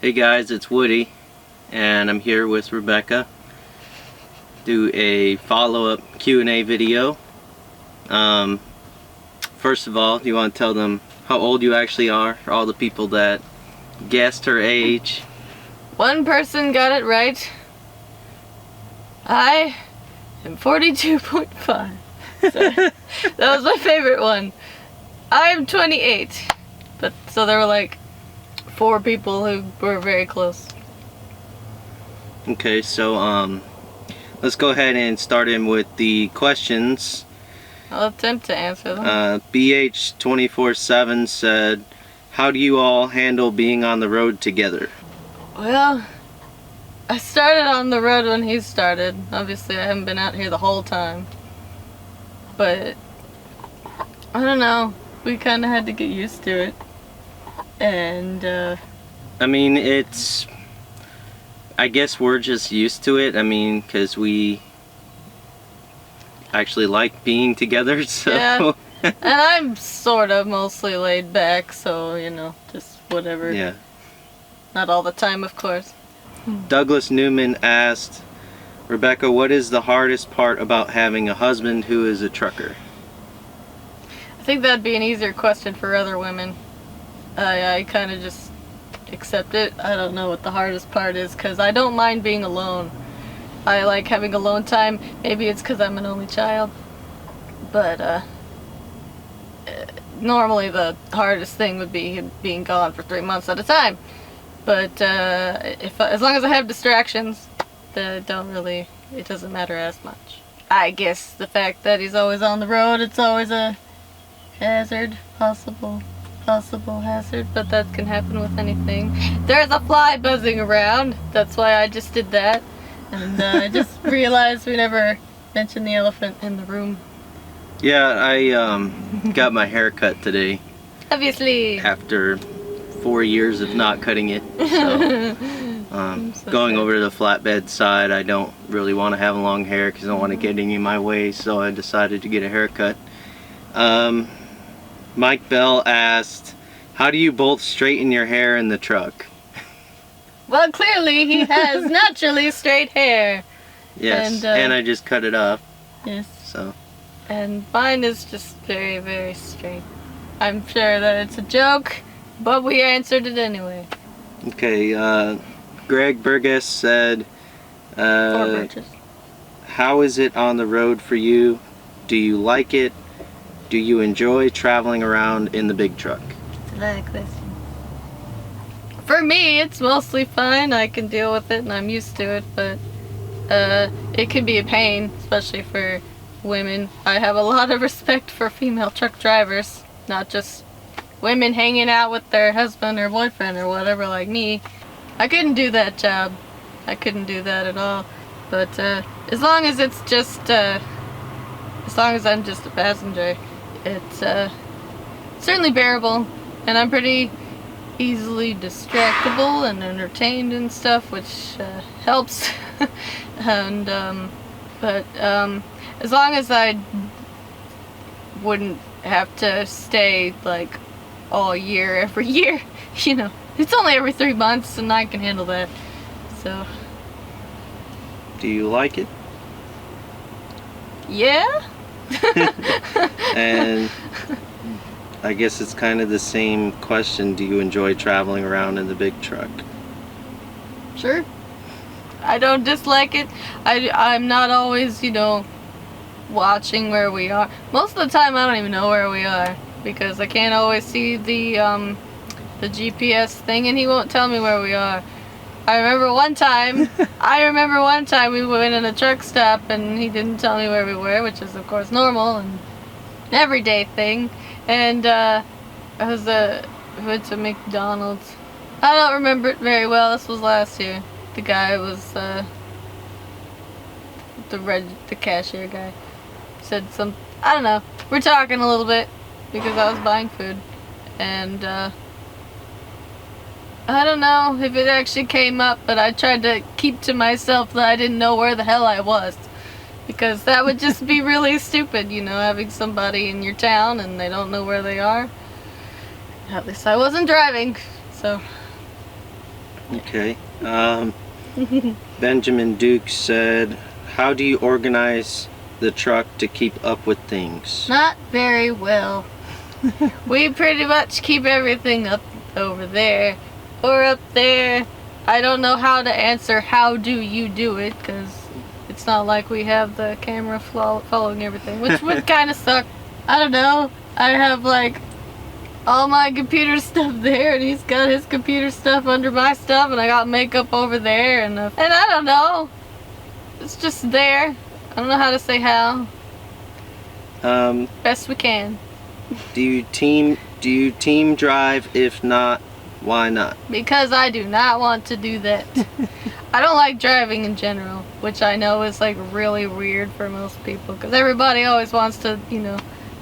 Hey guys, it's Woody, and I'm here with Rebecca. Do a follow-up Q&A video. First of all, you want to tell them how old you actually are, for all the people that guessed her age. One person got it right. I am 42.5. So, that was my favorite one. I am 28. But so there were like 4 people who were very close. Okay, so let's go ahead and start in with the questions. I'll attempt to answer them. BH247 said, how do you all handle being on the road together? Well, I started on the road when he started. Obviously, I haven't been out here the whole time. But, I don't know. We kind of had to get used to it. And, I mean, I guess we're just used to it. I mean, because we actually like being together, so... Yeah. And I'm sort of mostly laid back, so, you know, just whatever. Yeah. Not all the time, of course. Douglas Newman asked, Rebecca, what is the hardest part about having a husband who is a trucker? I think that'd be an easier question for other women. I kind of just accept it. I don't know what the hardest part is, because I don't mind being alone. I like having alone time. Maybe it's because I'm an only child. But, normally the hardest thing would be him being gone for 3 months at a time. But, as long as I have distractions, it doesn't matter as much. I guess the fact that he's always on the road, it's always a hazard, possible hazard, but that can happen with anything. There's a fly buzzing around, that's why I just did that. And I just realized we never mentioned the elephant in the room. Yeah, I got my hair cut today. Obviously. After 4 years of not cutting it. So, going over to the flatbed side, I don't really want to have long hair because I don't want to get any in my way, so I decided to get a haircut. Mike Bell asked, how do you both straighten your hair in the truck? Well, clearly he has naturally straight hair. Yes, and I just cut it off. Yes. So. And mine is just very, very straight. I'm sure that it's a joke, but we answered it anyway. Okay, Greg Burgess said, 4 birches. how is it on the road for you? Do you like it? Do you enjoy traveling around in the big truck? It's a valid question. For me, it's mostly fine. I can deal with it and I'm used to it, but it can be a pain, especially for women. I have a lot of respect for female truck drivers, not just women hanging out with their husband or boyfriend or whatever like me. I couldn't do that job. I couldn't do that at all. But as long as it's just, as long as I'm just a passenger, it's certainly bearable, and I'm pretty easily distractible and entertained and stuff, which helps. And but as long as I wouldn't have to stay like all year, every year, you know, it's only every 3 months and I can handle that. So. Do you like it? Yeah. And I guess it's kind of the same question. Do you enjoy traveling around in the big truck? Sure. I don't dislike it. I'm not always, you know, watching where we are. Most of the time I don't even know where we are because I can't always see the GPS thing and he won't tell me where we are. I remember one time we went in a truck stop and he didn't tell me where we were, which is of course normal and an everyday thing. And we went to McDonald's. I don't remember it very well. This was last year. The guy was the cashier guy said some, I don't know. We're talking a little bit because I was buying food, and I don't know if it actually came up, but I tried to keep to myself that I didn't know where the hell I was, because that would just be really stupid, you know, having somebody in your town and they don't know where they are. At least I wasn't driving, so. Okay. Benjamin Duke said, how do you organize the truck to keep up with things? Not very well. We pretty much keep everything up over there or up there. I don't know how to answer how do you do it, because it's not like we have the camera following everything, which would kind of suck. I don't know. I have like all my computer stuff there, and he's got his computer stuff under my stuff, and I got makeup over there, and I don't know. It's just there. I don't know how to say how. Best we can. Do you team drive? If not, why not? Because I do not want to do that. I don't like driving in general, which I know is like really weird for most people, because everybody always wants to, you know,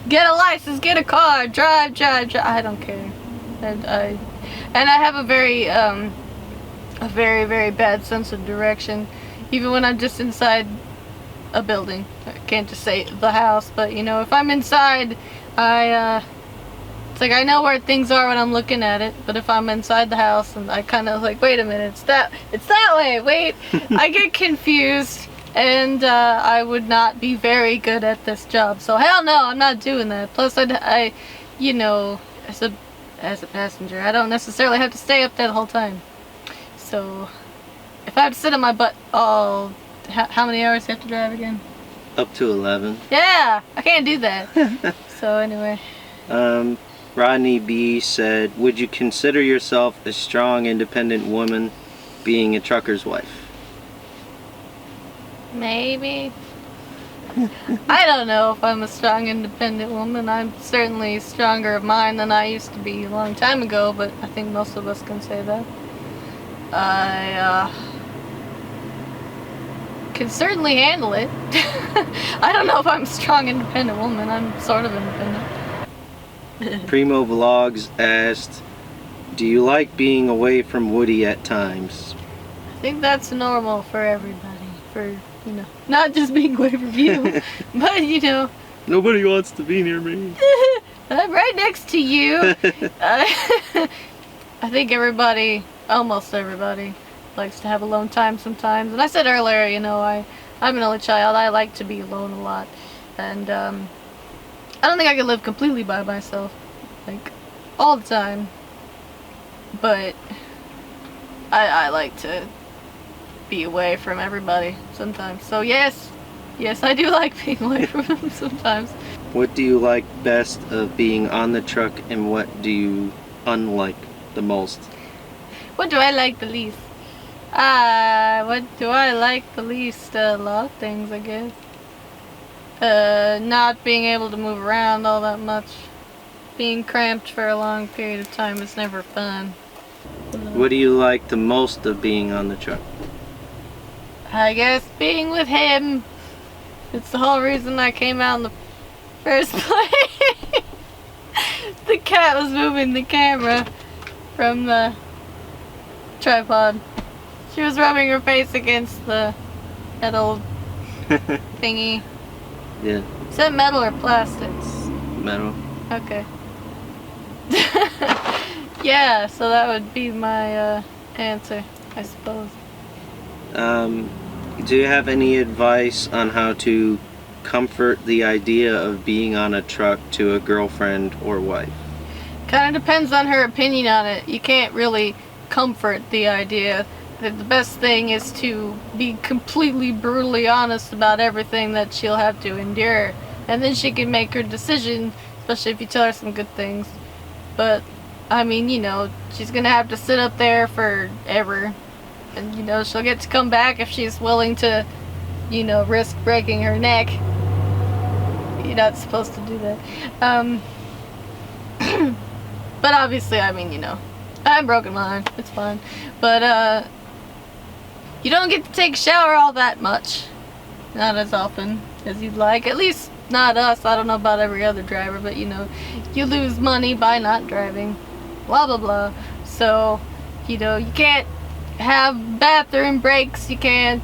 get a license, get a car, drive. I don't care. And I have a very very bad sense of direction, even when I'm just inside a building. I can't just say the house, but you know, if I'm inside, it's like I know where things are when I'm looking at it, but if I'm inside the house and I kind of like, wait a minute, it's that way, wait, I get confused, and I would not be very good at this job. So hell no, I'm not doing that. Plus I you know, as a passenger, I don't necessarily have to stay up there the whole time. So if I have to sit on my butt all, how many hours do you have to drive again? Up to 11. Yeah, I can't do that. So anyway. Rodney B said, would you consider yourself a strong, independent woman being a trucker's wife? Maybe. I don't know if I'm a strong, independent woman. I'm certainly stronger of mind than I used to be a long time ago, but I think most of us can say that. I can certainly handle it. I don't know if I'm a strong, independent woman. I'm sort of independent. Primo Vlogs asked, do you like being away from Woody at times? I think that's normal for everybody. For, you know, not just being away from you, but you know. Nobody wants to be near me. I'm right next to you. I think everybody, almost everybody, likes to have alone time sometimes. And I said earlier, you know, I'm an only child. I like to be alone a lot. And I don't think I could live completely by myself, like, all the time. But I like to be away from everybody sometimes. So yes, I do like being away from them sometimes. What do you like best of being on the truck, and what do you unlike the most? What do I like the least? What do I like the least? A lot of things, I guess. Not being able to move around all that much. Being cramped for a long period of time is never fun. What do you like the most of being on the truck? I guess being with him. It's the whole reason I came out in the first place. The cat was moving the camera from the tripod. She was rubbing her face against that old thingy. Yeah. Is that metal or plastics? Metal. Okay. Yeah, so that would be my answer, I suppose. Do you have any advice on how to comfort the idea of being on a truck to a girlfriend or wife? Kind of depends on her opinion on it. You can't really comfort the idea. The best thing is to be completely brutally honest about everything that she'll have to endure, and then she can make her decision, especially if you tell her some good things. But I mean, you know, she's gonna have to sit up there forever, and you know, she'll get to come back if she's willing to, you know, risk breaking her neck. You're not supposed to do that. But obviously, I mean, you know, I haven't broken mine, it's fine. But you don't get to take a shower all that much. Not as often as you'd like. At least not us. I don't know about every other driver, but you know, you lose money by not driving. Blah blah blah. So, you know, you can't have bathroom breaks. You can't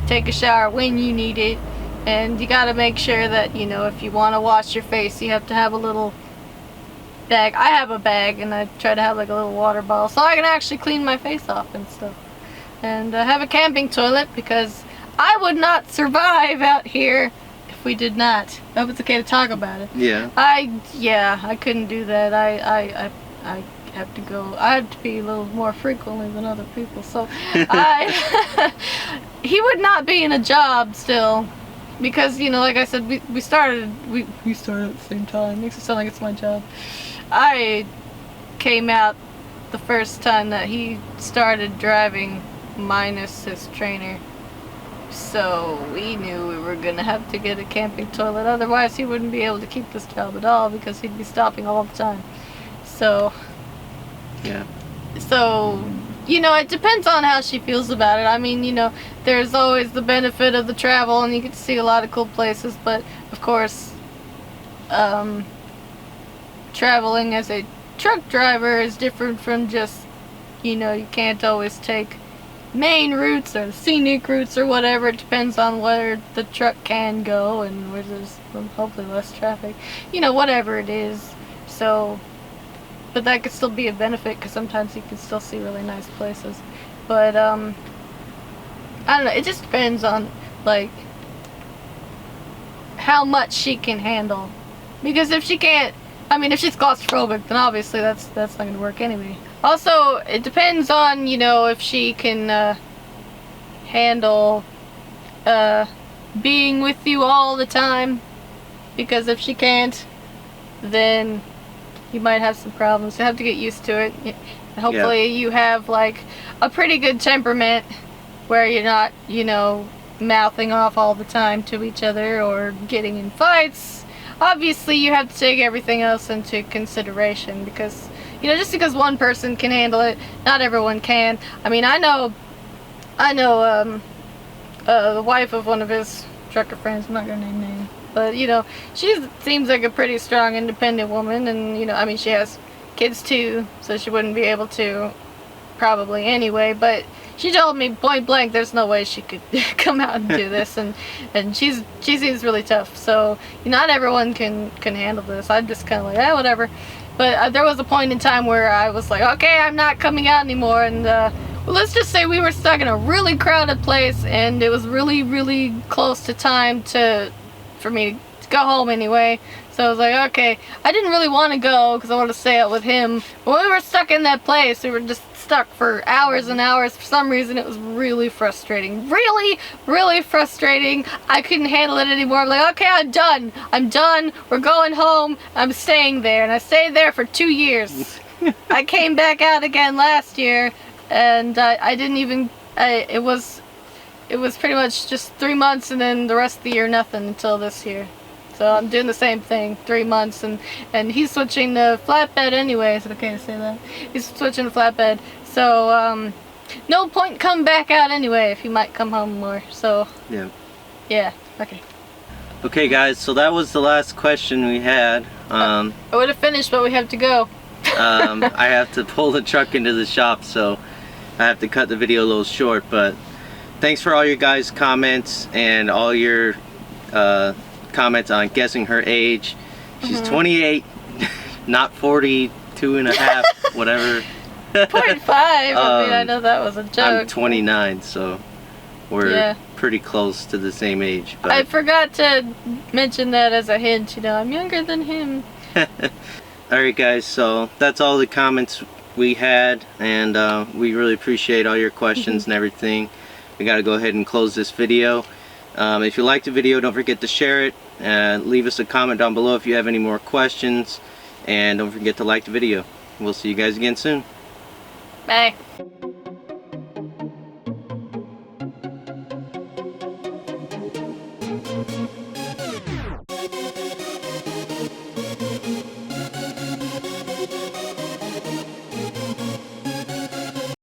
take a shower when you need it. And you gotta make sure that, you know, if you want to wash your face, you have to have a little bag. I have a bag, and I try to have like a little water bottle so I can actually clean my face off and stuff. And have a camping toilet because I would not survive out here if we did not. I hope it's okay to talk about it. Yeah. I couldn't do that. I have to go. I have to be a little more frequently than other people. So he would not be in a job still. Because, you know, like I said, we started at the same time. Makes it sound like it's my job. I came out the first time that he started driving minus his trainer. So we knew we were gonna have to get a camping toilet. Otherwise he wouldn't be able to keep this job at all because he'd be stopping all the time. So yeah. So, you know, it depends on how she feels about it. I mean, you know, there's always the benefit of the travel and you get to see a lot of cool places, but of course, traveling as a truck driver is different from just, you know, you can't always take main routes or scenic routes or whatever. It depends on where the truck can go and where there's hopefully less traffic. You know, whatever it is. So, but that could still be a benefit because sometimes you can still see really nice places. But, I don't know, it just depends on, like, how much she can handle. Because if she can't, I mean, if she's claustrophobic, then obviously that's not going to work anyway. Also, it depends on, you know, if she can handle being with you all the time. Because if she can't, then you might have some problems. You have to get used to it. Hopefully you have, like, a pretty good temperament where you're not, you know, mouthing off all the time to each other or getting in fights. Obviously you have to take everything else into consideration because, you know, just because one person can handle it, not everyone can. I mean, I know the wife of one of his trucker friends, I'm not gonna name names, but, you know, she seems like a pretty strong, independent woman, and, you know, I mean, she has kids too, so she wouldn't be able to probably anyway, but she told me point blank there's no way she could come out and do this, and she seems really tough, so not everyone can handle this. I'm just kind of like, whatever. But there was a point in time where I was like, okay, I'm not coming out anymore, and well, let's just say we were stuck in a really crowded place, and it was really, really close to time for me to go home anyway. So I was like, okay, I didn't really want to go because I wanted to stay out with him. But when we were stuck in that place, we were just stuck for hours and hours. For some reason, it was really frustrating. Really, really frustrating. I couldn't handle it anymore. I'm like, okay, I'm done. I'm done. We're going home. I'm staying there. And I stayed there for 2 years. I came back out again last year, and I didn't even, it was pretty much just 3 months, and then the rest of the year, nothing until this year. So I'm doing the same thing, 3 months, and he's switching to flatbed anyway. Is it okay to say that? He's switching to flatbed. So, no point coming back out anyway if he might come home more. So, yeah, okay. Okay guys, so that was the last question we had. I would have finished, but we have to go. I have to pull the truck into the shop, so I have to cut the video a little short, but thanks for all your guys' comments and all your comments on guessing her age. She's 28, not 42 and a half, whatever. 0.5, I mean, I know that was a joke. I'm 29, so we're pretty close to the same age. But I forgot to mention that as a hint, you know, I'm younger than him. Alright guys, so that's all the comments we had, and we really appreciate all your questions and everything. We gotta go ahead and close this video. If you liked the video, don't forget to share it, and leave us a comment down below if you have any more questions, and don't forget to like the video. We'll see you guys again soon. Bye.